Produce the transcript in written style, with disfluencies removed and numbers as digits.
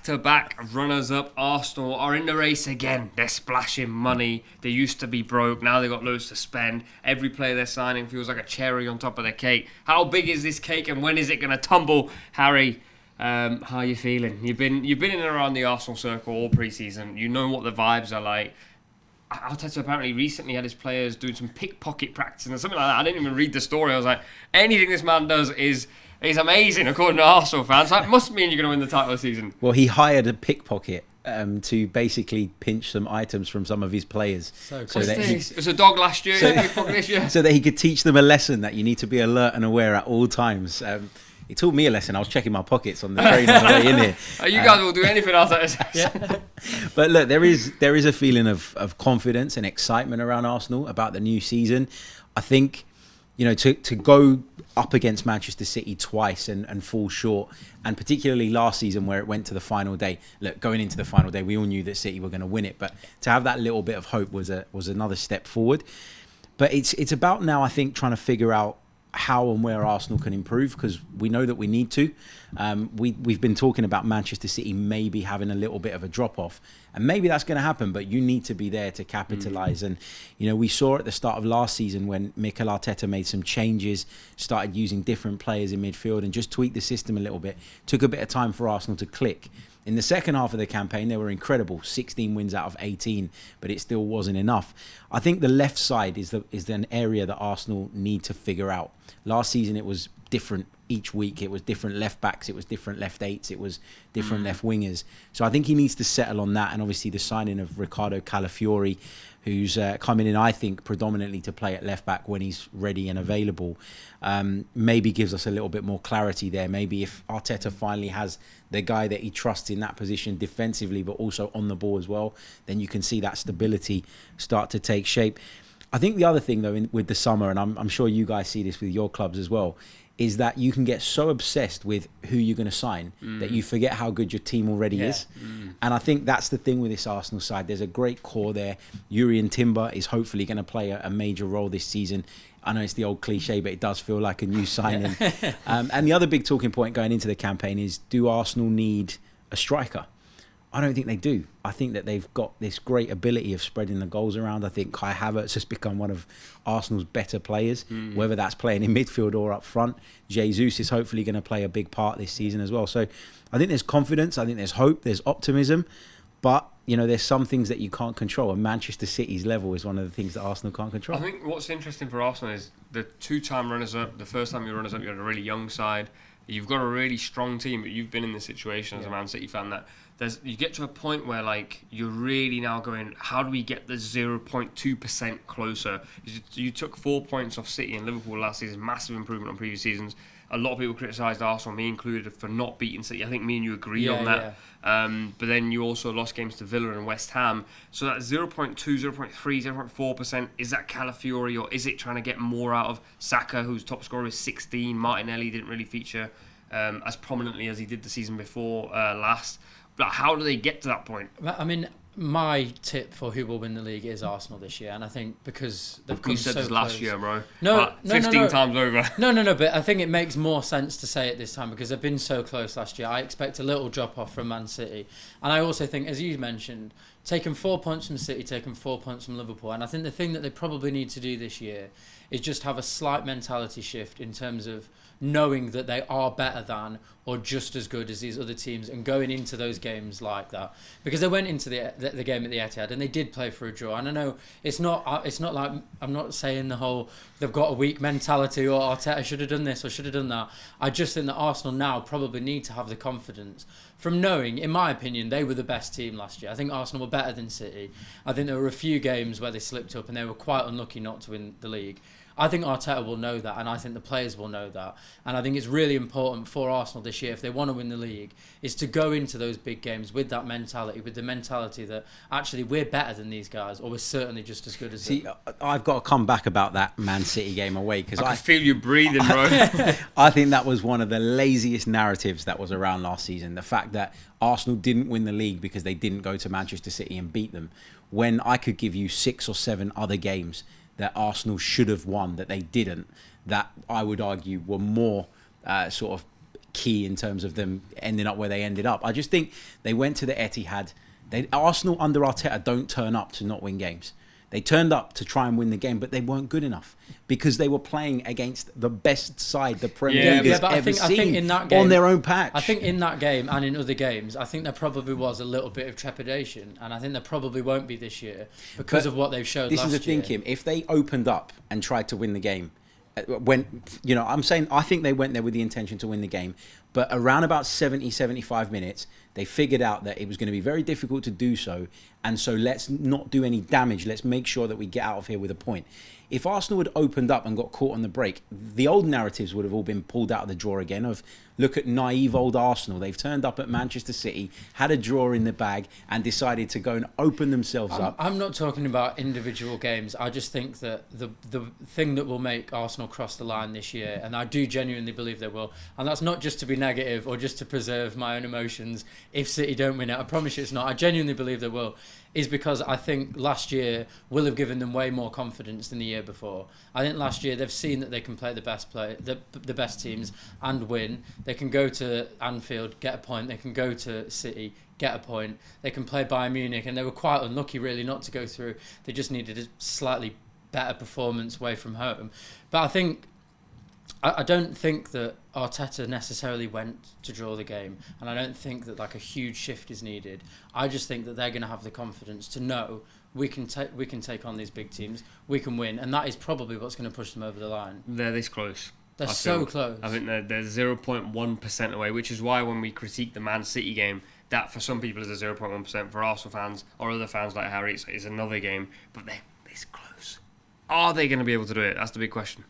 back-to-back runners-up Arsenal are in the race again. They're splashing money. They used to be broke. Now they've got loads to spend. Every player they're signing feels like a cherry on top of their cake. How big is this cake and when is it going to tumble? Harry, how are you feeling? You've been in and around the Arsenal circle all pre-season. You know what the vibes are like. Arteta apparently recently had his players doing some pickpocket practicing or something like that. I didn't even read the story. I was like, anything this man does is amazing, according to Arsenal fans. That must mean you're going to win the title this season. Well, he hired a pickpocket to basically pinch some items from some of his players. It was a dog last year, pickpocket this year. So that he could teach them a lesson that you need to be alert and aware at all times. He taught me a lesson. I was checking my pockets on the train on the way in here. You guys will do anything else. Yeah. But look, there is a feeling of confidence and excitement around Arsenal about the new season. I think, to go up against Manchester City twice and fall short, and particularly last season where it went to the final day. Look, going into the final day, we all knew that City were going to win it, but to have that little bit of hope was another step forward. But it's about now, I think, trying to figure out how and where Arsenal can improve, because we know that we need to. We've been talking about Manchester City maybe having a little bit of a drop-off, and maybe that's going to happen, but you need to be there to capitalise. And, we saw at the start of last season when Mikel Arteta made some changes, started using different players in midfield and just tweaked the system a little bit. Took a bit of time for Arsenal to click. In the second half of the campaign, they were incredible, 16 wins out of 18, but it still wasn't enough. I think the left side is an area that Arsenal need to figure out. Last season, it was different each week. It was different left backs, it was different left eights, it was different left wingers. So I think he needs to settle on that, and obviously the signing of Riccardo Calafiori, who's coming in, I think, predominantly to play at left back when he's ready and available, maybe gives us a little bit more clarity there. Maybe if Arteta finally has the guy that he trusts in that position defensively, but also on the ball as well, then you can see that stability start to take shape. I think the other thing, though, with the summer, and I'm sure you guys see this with your clubs as well, is that you can get so obsessed with who you're going to sign that you forget how good your team already is. And I think that's the thing with this Arsenal side. There's a great core there. Jurrien Timber is hopefully going to play a major role this season. I know it's the old cliche, but it does feel like a new signing. And the other big talking point going into the campaign is, do Arsenal need a striker? I don't think they do. I think that they've got this great ability of spreading the goals around. I think Kai Havertz has become one of Arsenal's better players, whether that's playing in midfield or up front. Jesus is hopefully going to play a big part this season as well. So I think there's confidence, I think there's hope, there's optimism, but there's some things that you can't control, and Manchester City's level is one of the things that Arsenal can't control. I think what's interesting for Arsenal is the two-time runners-up. The first time you runners-up, you had a really young side. You've got a really strong team, but you've been in this situation as a Man City fan that you get to a point where you're really now going, how do we get the 0.2% closer? You took 4 points off City and Liverpool last season, massive improvement on previous seasons. A lot of people criticised Arsenal, me included, for not beating City. I think me and you agree on that. But then you also lost games to Villa and West Ham. So that 0.2, 0.3, 0.4%, is that Calafiori, or is it trying to get more out of Saka, whose top scorer is 16? Martinelli didn't really feature as prominently as he did the season before last. But how do they get to that point? I mean, my tip for who will win the league is Arsenal this year, and I think because they've come so close. You said this last year, bro. No, 15 times over. No, but I think it makes more sense to say it this time because they've been so close last year. I expect a little drop-off from Man City. And I also think, as you mentioned, taking 4 points from City, taking 4 points from Liverpool, and I think the thing that they probably need to do this year is just have a slight mentality shift in terms of knowing that they are better than or just as good as these other teams and going into those games like that, because they went into the game at the Etihad and they did play for a draw. And I know it's not like, I'm not saying the whole they've got a weak mentality or Arteta should have done this or should have done that. I just think that Arsenal now probably need to have the confidence from knowing, in my opinion, they were the best team last year. I think Arsenal were better than City. I think there were a few games where they slipped up and they were quite unlucky not to win the league. I think Arteta will know that, and I think the players will know that. And I think it's really important for Arsenal this year, if they want to win the league, is to go into those big games with that mentality, with the mentality that actually we're better than these guys, or we're certainly just as good as them. I've got to come back about that Man City game away, because I can feel you breathing, bro. I think that was one of the laziest narratives that was around last season. The fact that Arsenal didn't win the league because they didn't go to Manchester City and beat them, when I could give you 6 or 7 other games that Arsenal should have won that they didn't, that I would argue were more sort of key in terms of them ending up where they ended up. I just think they went to the Etihad. Arsenal under Arteta don't turn up to not win games. They turned up to try and win the game, but they weren't good enough because they were playing against the best side the Premier League has ever seen in that game, on their own patch. I think in that game and in other games, I think there probably was a little bit of trepidation, and I think there probably won't be this year because of what they've showed last year. This is the thing, Kim. If they opened up and tried to win the game, I think they went there with the intention to win the game, but around about 70, 75 minutes, they figured out that it was going to be very difficult to do so, and so let's not do any damage. Let's make sure that we get out of here with a point. If Arsenal had opened up and got caught on the break, the old narratives would have all been pulled out of the drawer again of, look at naive old Arsenal. They've turned up at Manchester City, had a draw in the bag, and decided to go and open themselves up. I'm not talking about individual games. I just think that the thing that will make Arsenal cross the line this year, and I do genuinely believe they will, and that's not just to be negative or just to preserve my own emotions if City don't win it. I promise you it's not. I genuinely believe they will. Is because I think last year will have given them way more confidence than the year before. I think last year they've seen that they can play the best teams and win. They can go to Anfield, get a point. They can go to City, get a point. They can play Bayern Munich, and they were quite unlucky really not to go through. They just needed a slightly better performance away from home. But I don't think that Arteta necessarily went to draw the game, and I don't think that like a huge shift is needed. I just think that they're going to have the confidence to know we can take on these big teams, we can win, and that is probably what's going to push them over the line. They're this close. They're so close. I think they're 0.1% away, which is why when we critique the Man City game, that for some people is a 0.1%. For Arsenal fans or other fans like Harry, it's another game, but they're this close. Are they going to be able to do it? That's the big question.